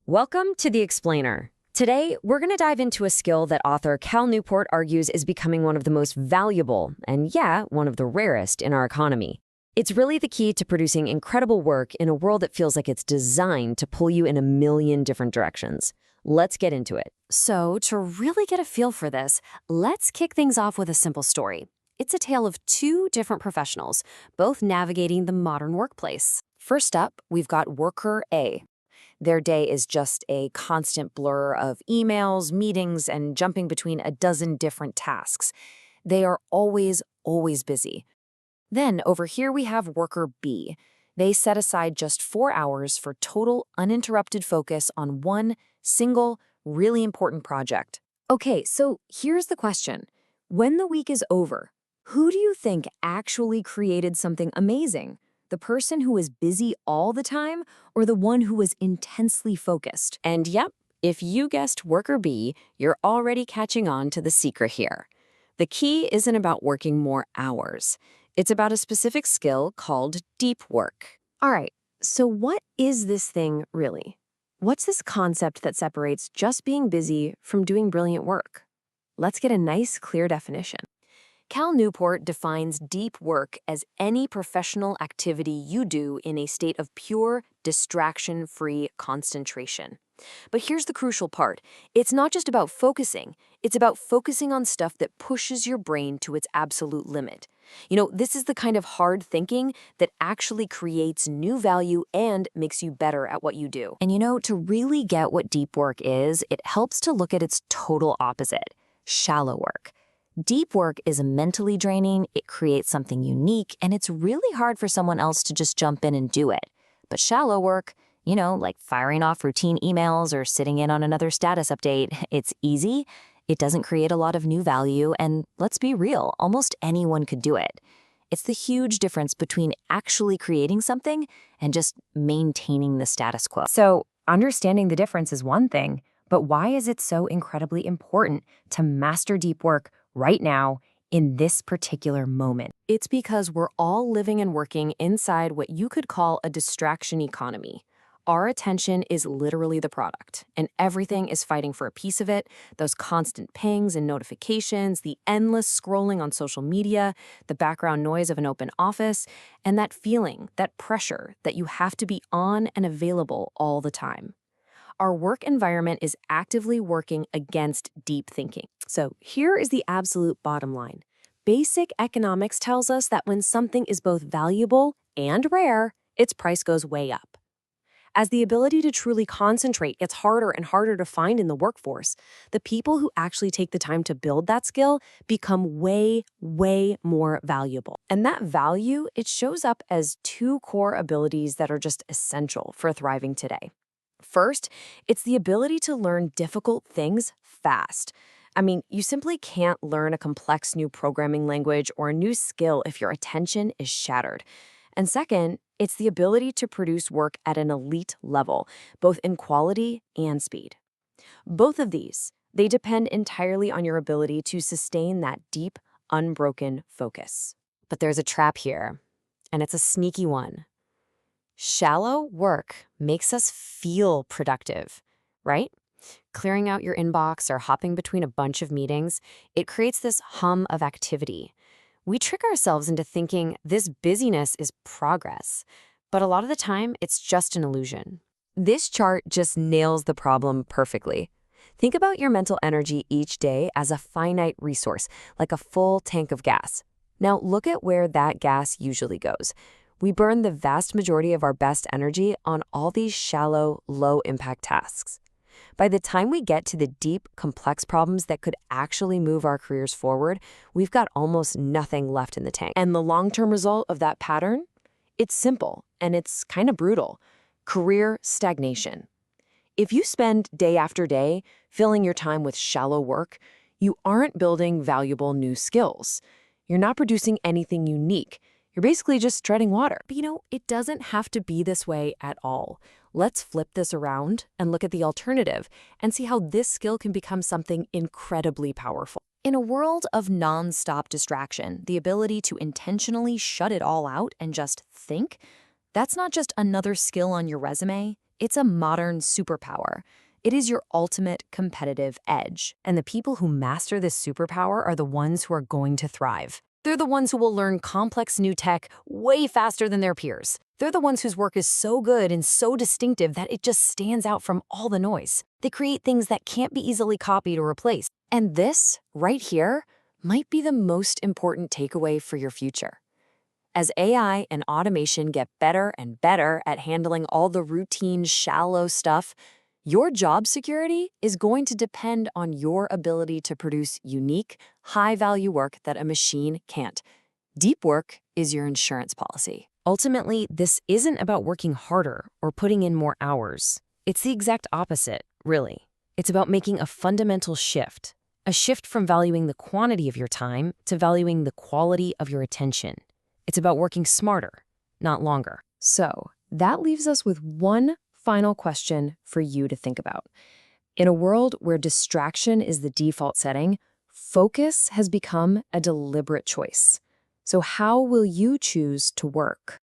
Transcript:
Welcome to The Explainer. Today, we're going to dive into a skill that author Cal Newport argues is becoming one of the most valuable and, yeah, one of the rarest in our economy. It's really the key to producing incredible work in a world that feels like it's designed to pull you in a million different directions. Let's get into it. So, to really get a feel for this, let's kick things off with a simple story. It's a tale of two different professionals, both navigating the modern workplace. First up, we've got worker A. Their day is just a constant blur of emails, meetings, and jumping between a dozen different tasks. They are always busy. Then over here we have worker B. They set aside just 4 hours for total uninterrupted focus on one single, really important project. Okay, so here's the question. When the week is over, who do you think actually created something amazing? The person who was busy all the time or the one who was intensely focused? And yep, if you guessed worker B, you're already catching on to the secret here. The key isn't about working more hours. It's about a specific skill called deep work. All right, so what is this thing really? What's this concept that separates just being busy from doing brilliant work? Let's get a nice, clear definition. Cal Newport defines deep work as any professional activity you do in a state of pure, distraction-free concentration. But here's the crucial part. It's not just about focusing. It's about focusing on stuff that pushes your brain to its absolute limit. This is the kind of hard thinking that actually creates new value and makes you better at what you do. And to really get what deep work is, it helps to look at its total opposite, shallow work. Deep work is mentally draining, it creates something unique, and it's really hard for someone else to just jump in and do it. But shallow work, like firing off routine emails or sitting in on another status update, it's easy, it doesn't create a lot of new value, and let's be real, almost anyone could do it. It's the huge difference between actually creating something and just maintaining the status quo. So, understanding the difference is one thing, but why is it so incredibly important to master deep work right now, in this particular moment? It's because we're all living and working inside what you could call a distraction economy. Our attention is literally the product, and everything is fighting for a piece of it. Those constant pings and notifications, the endless scrolling on social media, the background noise of an open office, and that feeling, that pressure that you have to be on and available all the time. Our work environment is actively working against deep thinking. So here is the absolute bottom line. Basic economics tells us that when something is both valuable and rare, its price goes way up. As the ability to truly concentrate gets harder and harder to find in the workforce, the people who actually take the time to build that skill become way more valuable. And that value, it shows up as two core abilities that are just essential for thriving today. First, it's the ability to learn difficult things fast. You simply can't learn a complex new programming language or a new skill if your attention is shattered. And second, it's the ability to produce work at an elite level, both in quality and speed. Both of these, they depend entirely on your ability to sustain that deep, unbroken focus. But there's a trap here, and it's a sneaky one. Shallow work makes us feel productive, right? Clearing out your inbox or hopping between a bunch of meetings, it creates this hum of activity. We trick ourselves into thinking this busyness is progress, but a lot of the time it's just an illusion. This chart just nails the problem perfectly. Think about your mental energy each day as a finite resource, like a full tank of gas. Now look at where that gas usually goes. We burn the vast majority of our best energy on all these shallow, low-impact tasks. By the time we get to the deep, complex problems that could actually move our careers forward, we've got almost nothing left in the tank. And the long-term result of that pattern? It's simple, and it's kind of brutal. Career stagnation. If you spend day after day filling your time with shallow work, you aren't building valuable new skills. You're not producing anything unique. You're basically just treading water. But it doesn't have to be this way at all. Let's flip this around and look at the alternative and see how this skill can become something incredibly powerful. In a world of non-stop distraction, the ability to intentionally shut it all out and just think, that's not just another skill on your resume, It's a modern superpower. It is your ultimate competitive edge. And the people who master this superpower are the ones who are going to thrive. They're the ones who will learn complex new tech way faster than their peers. They're the ones whose work is so good and so distinctive that it just stands out from all the noise. They create things that can't be easily copied or replaced. And this, right here, might be the most important takeaway for your future. As AI and automation get better and better at handling all the routine, shallow stuff, your job security is going to depend on your ability to produce unique, high-value work that a machine can't. Deep work is your insurance policy. Ultimately, this isn't about working harder or putting in more hours. It's the exact opposite, really. It's about making a fundamental shift, a shift from valuing the quantity of your time to valuing the quality of your attention. It's about working smarter, not longer. So, that leaves us with one final question for you to think about. In a world where distraction is the default setting, focus has become a deliberate choice. So how will you choose to work?